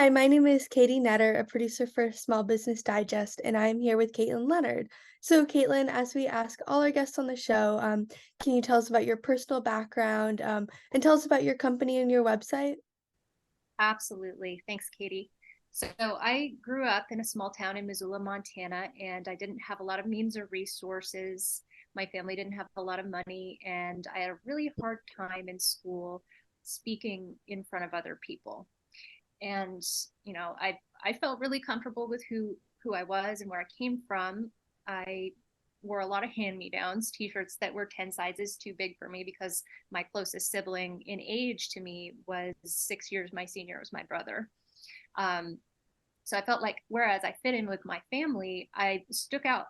Hi, my name is Katie Netter, a producer for Small Business Digest, and I'm here with Kaitlin Leonard. So, Kaitlin, as we ask all our guests on the show, can you tell us about your personal background, and tell us about your company and your website? Absolutely. Thanks, Katie. So I grew up in a small town in Missoula, Montana, and I didn't have a lot of means or resources. My family didn't have a lot of money, and I had a really hard time in school speaking in front of other people. And I felt really comfortable with who I was and where I came from. I wore a lot of hand-me-downs, t-shirts that were 10 sizes too big for me because my closest sibling in age to me was 6 years my senior, was my brother. Um, so I felt like whereas I fit in with my family, I stuck out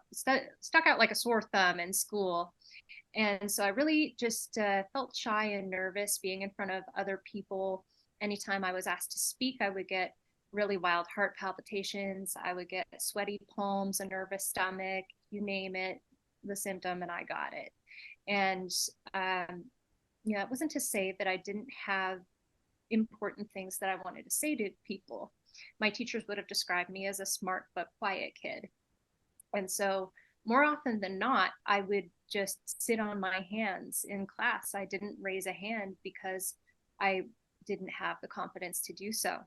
like a sore thumb in school. And so I really just felt shy and nervous being in front of other people. Anytime I was asked to speak, I would get really wild heart palpitations. I would get sweaty palms, a nervous stomach, you name it, the symptom, and I got it. And um, it wasn't to say that I didn't have important things that I wanted to say to people. My teachers would have described me as a smart but quiet kid. And so, more often than not, I would just sit on my hands in class. I didn't raise a hand because I didn't have the confidence to do so.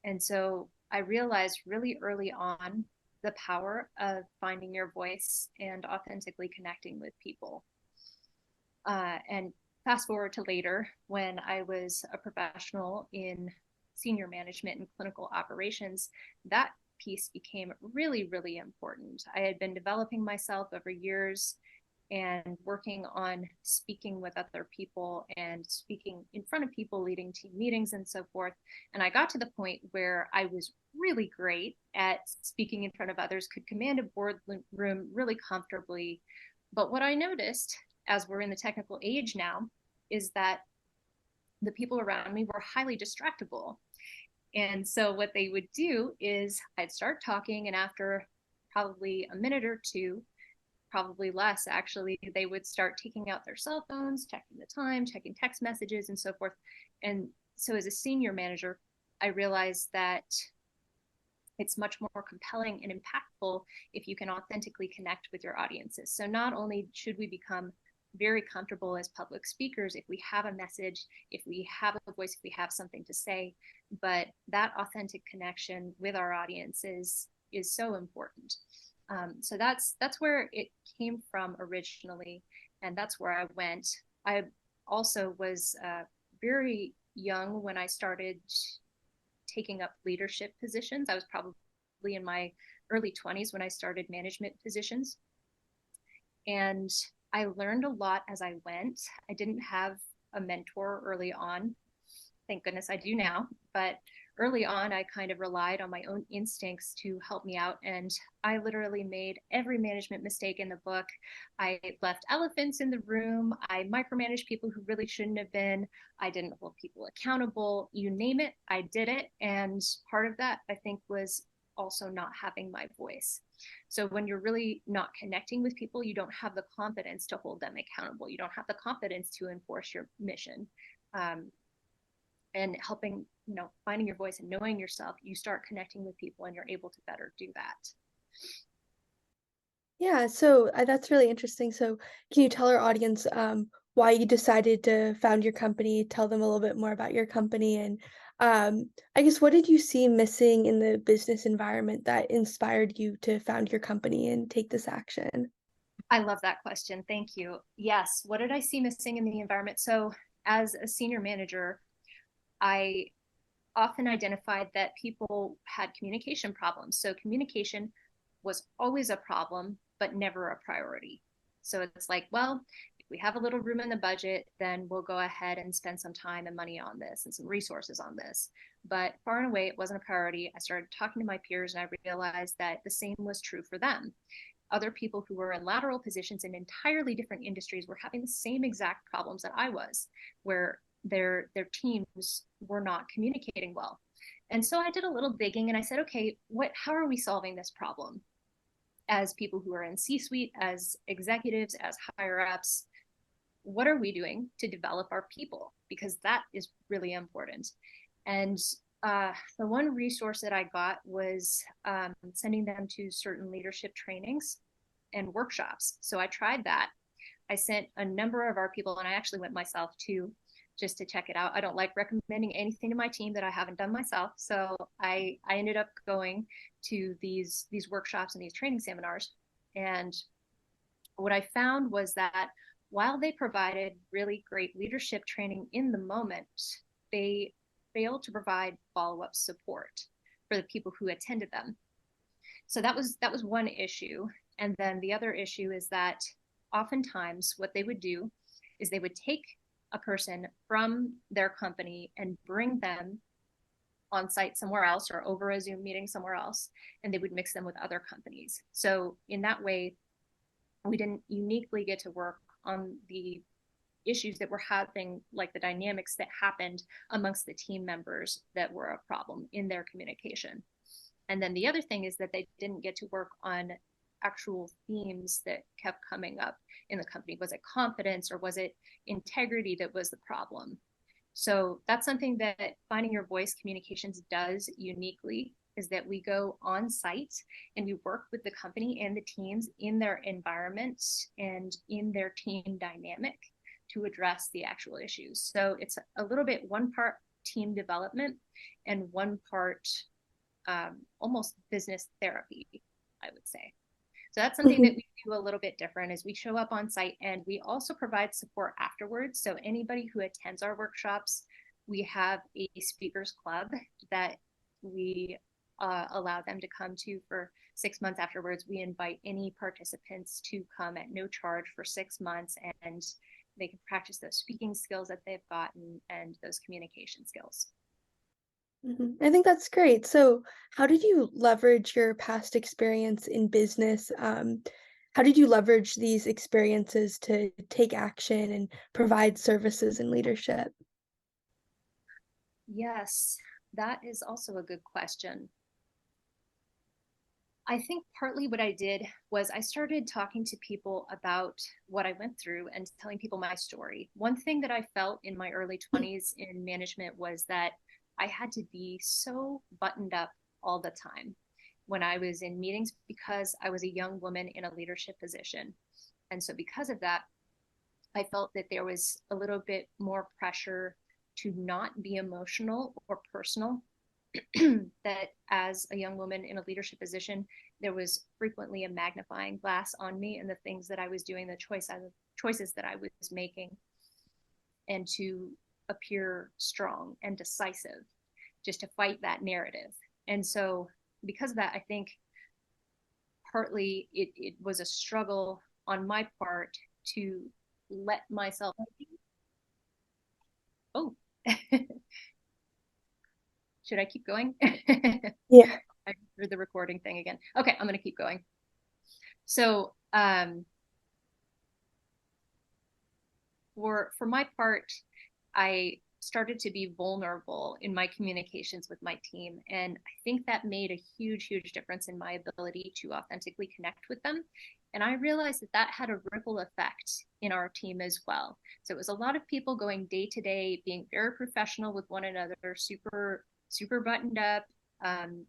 And so, I realized really early on the power of finding your voice and authentically connecting with people. And fast forward to later, when I was a professional in senior management and clinical operations, that piece became really, really important. I had been developing myself over years and working on speaking with other people and speaking in front of people, leading team meetings and so forth. And I got to the point where I was really great at speaking in front of others, could command a boardroom really comfortably. But what I noticed as we're in the technical age now is that the people around me were highly distractible. And so what they would do is I'd start talking, and after probably a minute or two, probably less actually, they would start taking out their cell phones, checking the time, checking text messages, and so forth. And so as a senior manager, I realized that it's much more compelling and impactful if you can authentically connect with your audiences. So not only should we become very comfortable as public speakers if we have a message, if we have a voice, if we have something to say, but that authentic connection with our audiences is so important. So that's where it came from originally, and that's where I went. I also was very young when I started taking up leadership positions. I was probably in my early 20s when I started management positions. And I learned a lot as I went. I didn't have a mentor early on. Thank goodness I do now. But early on, I kind of relied on my own instincts to help me out. And I literally made every management mistake in the book. I left elephants in the room. I micromanaged people who really shouldn't have been. I didn't hold people accountable. You name it, I did it. And part of that, I think, was also not having my voice. So when you're really not connecting with people, you don't have the confidence to hold them accountable. You don't have the confidence to enforce your mission. Um, and helping, finding your voice and knowing yourself, you start connecting with people and you're able to better do that. Yeah, so that's really interesting. So, can you tell our audience why you decided to found your company? Tell them a little bit more about your company, and I guess what did you see missing in the business environment that inspired you to found your company and take this action? I love that question. Thank you. Yes. What did I see missing in the environment? So, as a senior manager, I often identified that people had communication problems. So, communication was always a problem, but never a priority. So, it's like, well, if we have a little room in the budget, then we'll go ahead and spend some time and money on this and some resources on this. But far and away, it wasn't a priority. I started talking to my peers and I realized that the same was true for them. Other people who were in lateral positions in entirely different industries were having the same exact problems that I was, where their teams were not communicating well. And so I did a little digging and I said, okay, how are we solving this problem? As people who are in C-suite, as executives, as higher ups, what are we doing to develop our people? Because that is really important. And The one resource that I got was sending them to certain leadership trainings and workshops. So I tried that. I sent a number of our people, and I actually went myself too, just to check it out. I don't like recommending anything to my team that I haven't done myself. So I ended up going to these workshops and these training seminars. And what I found was that while they provided really great leadership training in the moment, they failed to provide follow-up support for the people who attended them. So that was one issue. And then the other issue is that oftentimes what they would do is they would take a person from their company and bring them on site somewhere else or over a Zoom meeting somewhere else, and they would mix them with other companies. So in that way, we didn't uniquely get to work on the issues that were happening, like the dynamics that happened amongst the team members that were a problem in their communication. And then the other thing is that they didn't get to work on actual themes that kept coming up in the company. Was it confidence or was it integrity that was the problem? So that's something that Finding Your Voice Communications does uniquely, is that we go on site and we work with the company and the teams in their environment and in their team dynamic to address the actual issues. So it's a little bit one part team development and one part almost business therapy, I would say. So that's something that we do a little bit different, is we show up on site and we also provide support afterwards. So anybody who attends our workshops, we have a speakers club that we allow them to come to for 6 months afterwards. We invite any participants to come at no charge for 6 months, and they can practice those speaking skills that they've gotten and those communication skills. I think that's great. So, how did you leverage your past experience in business? How did you leverage these experiences to take action and provide services and leadership? Yes, that is also a good question. I think partly what I did was I started talking to people about what I went through and telling people my story. One thing that I felt in my early 20s in management was that I had to be so buttoned up all the time when I was in meetings, because I was a young woman in a leadership position. And so because of that, I felt that there was a little bit more pressure to not be emotional or personal. That as a young woman in a leadership position, there was frequently a magnifying glass on me and the things that I was doing, the choices that I was making, and to appear strong and decisive, just to fight that narrative. And so because of that, I think partly it was a struggle on my part to let myself, oh, should I keep going? Yeah. I heard the recording thing again. Okay, I'm going to keep going. So for my part, I started to be vulnerable in my communications with my team. And I think that made a huge, huge difference in my ability to authentically connect with them. And I realized that that had a ripple effect in our team as well. So it was a lot of people going day to day, being very professional with one another, super, super buttoned up,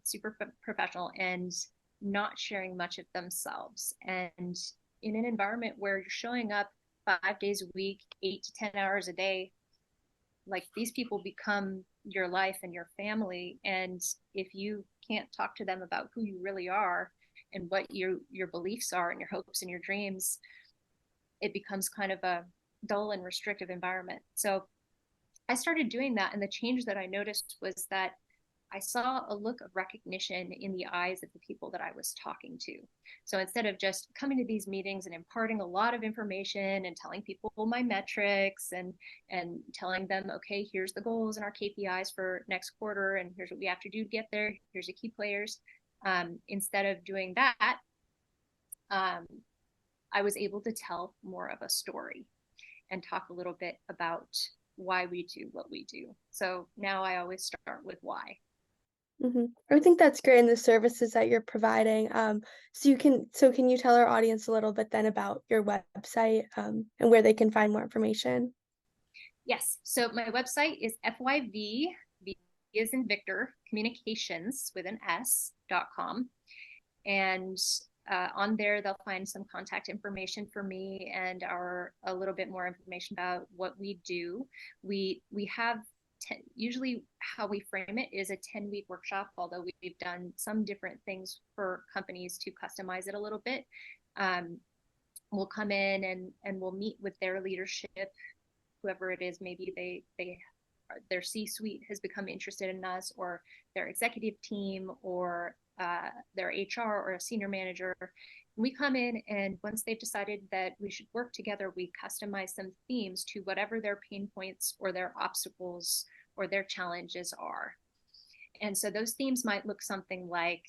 super professional, and not sharing much of themselves. And in an environment where you're showing up 5 days a week, 8 to 10 hours a day, like, these people become your life and your family. And if you can't talk to them about who you really are and what your beliefs are and your hopes and your dreams, it becomes kind of a dull and restrictive environment. So I started doing that, and the change that I noticed was that I saw a look of recognition in the eyes of the people that I was talking to. So instead of just coming to these meetings and imparting a lot of information and telling people my metrics and telling them, okay, here's the goals and our KPIs for next quarter, and here's what we have to do to get there, here's the key players. Instead of doing that, I was able to tell more of a story and talk a little bit about why we do what we do. So now I always start with why. I think that's great in the services that you're providing. So can you tell our audience a little bit then about your website, and where they can find more information? Yes. So my website is as in Victor, communications with an S.com. And on there, they'll find some contact information for me and a little bit more information about what we do. We have usually how we frame it is a 10-week workshop, although we've done some different things for companies to customize it a little bit. We'll come in and we'll meet with their leadership, whoever it is. Maybe their C-suite has become interested in us, or their executive team, or their HR or a senior manager. We come in, and once they've decided that we should work together, we customize some themes to whatever their pain points or their obstacles or their challenges are. And so those themes might look something like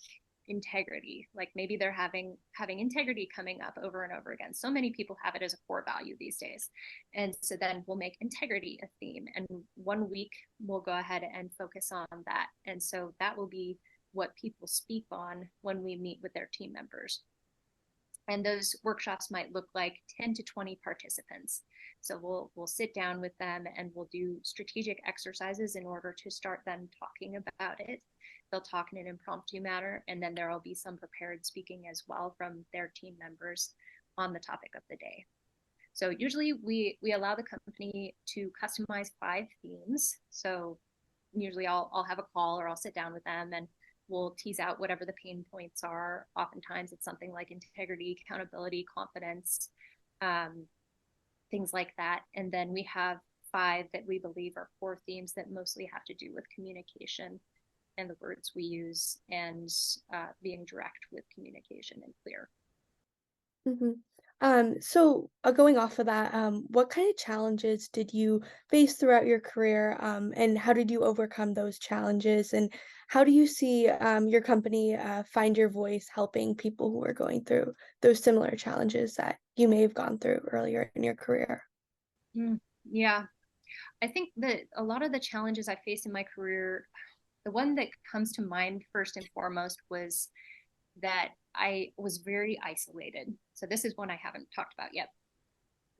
integrity. Like maybe they're having integrity coming up over and over again. So many people have it as a core value these days. And so then we'll make integrity a theme, and 1 week we'll go ahead and focus on that. And so that will be what people speak on when we meet with their team members. And those workshops might look like 10 to 20 participants. So we'll sit down with them and we'll do strategic exercises in order to start them talking about it. They'll talk in an impromptu manner, and then there will be some prepared speaking as well from their team members on the topic of the day. So usually we allow the company to customize 5 themes. So usually I'll have a call, or I'll sit down with them and we'll tease out whatever the pain points are. Oftentimes it's something like integrity, accountability, confidence, things like that. And then we have 5 that we believe are core themes that mostly have to do with communication and the words we use, and being direct with communication and clear. Mm-hmm. So going off of that, what kind of challenges did you face throughout your career, and how did you overcome those challenges? And how do you see your company find your voice helping people who are going through those similar challenges that you may have gone through earlier in your career? Yeah, I think that a lot of the challenges I faced in my career, the one that comes to mind first and foremost was that I was very isolated. So this is one I haven't talked about yet,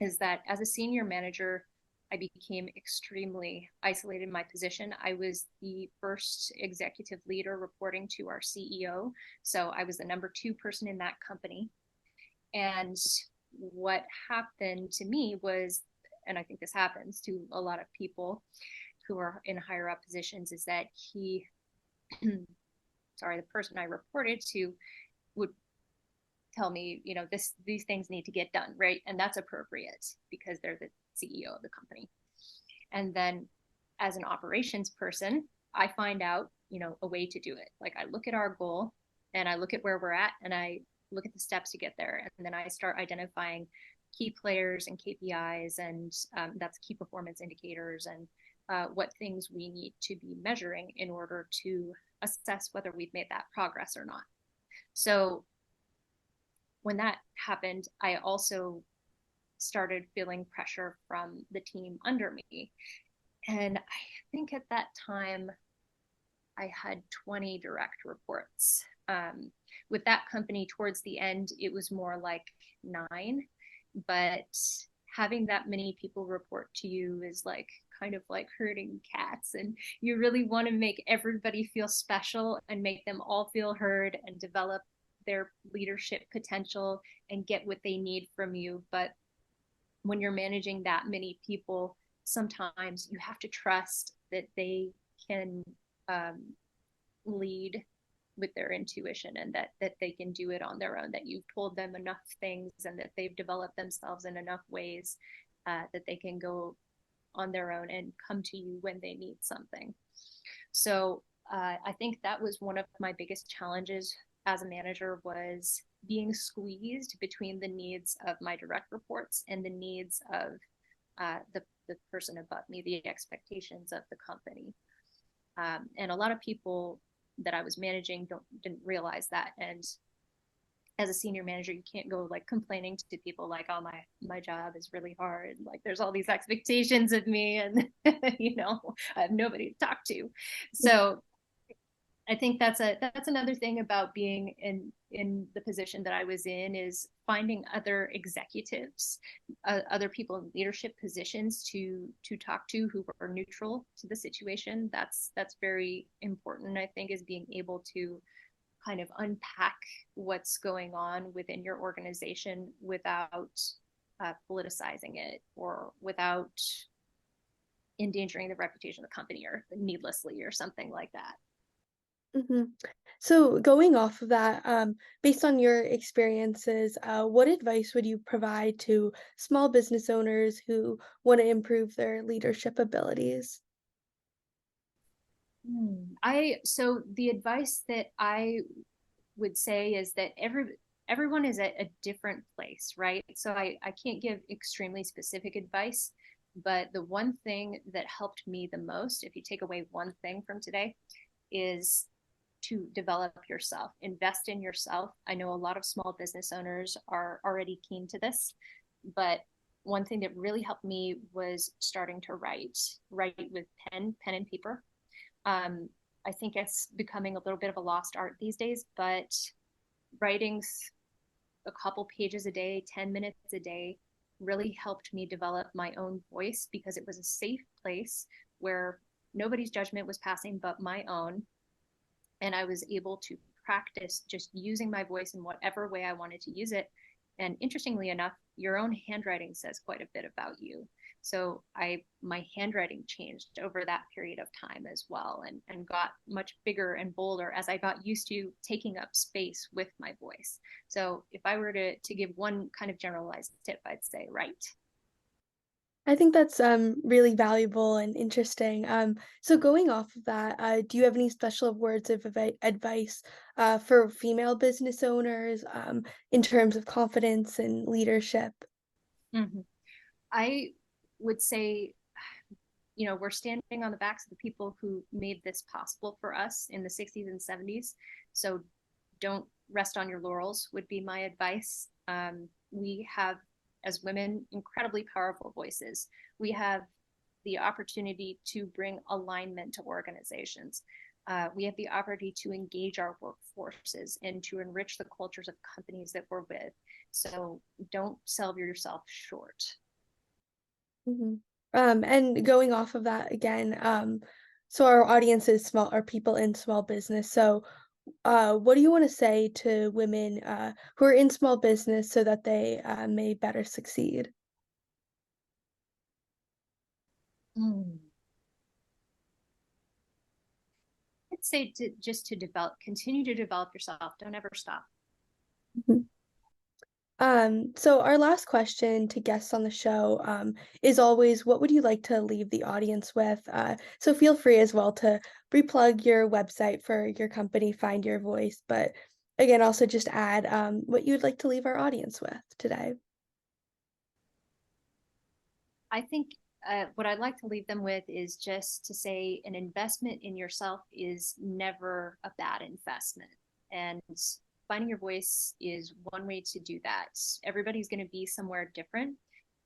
is that as a senior manager, I became extremely isolated in my position. I was the first executive leader reporting to our CEO. So I was the number 2 person in that company. And what happened to me was, and I think this happens to a lot of people who are in higher up positions, is that the person I reported to would tell me, these things need to get done, right? And that's appropriate because they're the CEO of the company. And then as an operations person, I find out, a way to do it. Like I look at our goal and I look at where we're at and I look at the steps to get there. And then I start identifying key players and KPIs, and that's key performance indicators, and what things we need to be measuring in order to assess whether we've made that progress or not. So when that happened, I also started feeling pressure from the team under me. And I think at that time, I had 20 direct reports. With that company, towards the end, it was more like 9. But having that many people report to you is like kind of like herding cats, and you really want to make everybody feel special and make them all feel heard and develop their leadership potential and get what they need from you. But when you're managing that many people, sometimes you have to trust that they can lead with their intuition, and that they can do it on their own, that you've told them enough things and that they've developed themselves in enough ways that they can go on their own and come to you when they need something. So I think that was one of my biggest challenges as a manager, was being squeezed between the needs of my direct reports and the needs of the person above me, the expectations of the company. And a lot of people that I was managing didn't realize that. And as a senior manager, you can't go like complaining to people like, oh, my job is really hard. Like there's all these expectations of me, and I have nobody to talk to. So I think that's another thing about being in the position that I was in, is finding other executives, other people in leadership positions to talk to who are neutral to the situation. That's very important, I think, is being able to kind of unpack what's going on within your organization without politicizing it, or without endangering the reputation of the company or needlessly or something like that. Hmm. So going off of that, based on your experiences, what advice would you provide to small business owners who want to improve their leadership abilities? I so the advice that I would say is that everyone is at a different place, right? So I can't give extremely specific advice, but the one thing that helped me the most, if you take away one thing from today, is to develop yourself, invest in yourself. I know a lot of small business owners are already keen to this, but one thing that really helped me was starting to write with pen and paper. um, I think it's becoming a little bit of a lost art these days, but writing a couple pages a day, 10 minutes a day, really helped me develop my own voice, because it was a safe place where nobody's judgment was passing but my own. And I was able to practice just using my voice in whatever way I wanted to use it. And interestingly enough, your own handwriting says quite a bit about you. So my handwriting changed over that period of time as well, and got much bigger and bolder as I got used to taking up space with my voice. So if I were to give one kind of generalized tip, I'd say write. I think that's really valuable and interesting. So going off of that, do you have any special words of advice for female business owners in terms of confidence and leadership? Mm-hmm. I would say, we're standing on the backs of the people who made this possible for us in the 60s and 70s. So don't rest on your laurels, would be my advice. We have, as women, incredibly powerful voices. We have the opportunity to bring alignment to organizations. We have the opportunity to engage our workforces and to enrich the cultures of companies that we're with. So don't sell yourself short. Mhm. And going off of that again, so our audience is small, are people in small business. So, what do you want to say to women who are in small business so that they may better succeed? Mm. I'd say just to continue to develop yourself. Don't ever stop. Mhm. So our last question to guests on the show is always, what would you like to leave the audience with? So feel free as well to replug your website for your company, Find Your Voice, but again, also just add what you would like to leave our audience with today. I think what I'd like to leave them with is just to say an investment in yourself is never a bad investment. And finding your voice is one way to do that. Everybody's going to be somewhere different.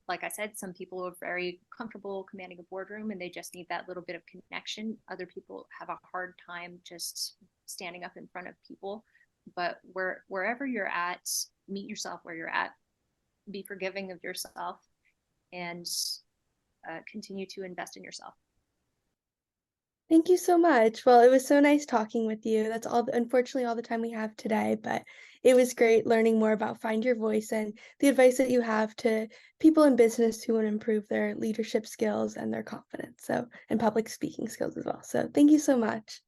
Like I said, some people are very comfortable commanding a boardroom and they just need that little bit of connection. Other people have a hard time just standing up in front of people. But wherever you're at, meet yourself where you're at, be forgiving of yourself, and continue to invest in yourself. Thank you so much. Well, it was so nice talking with you. That's unfortunately, all the time we have today, but it was great learning more about Find Your Voice and the advice that you have to people in business who want to improve their leadership skills and their confidence. So, and public speaking skills as well. So, thank you so much.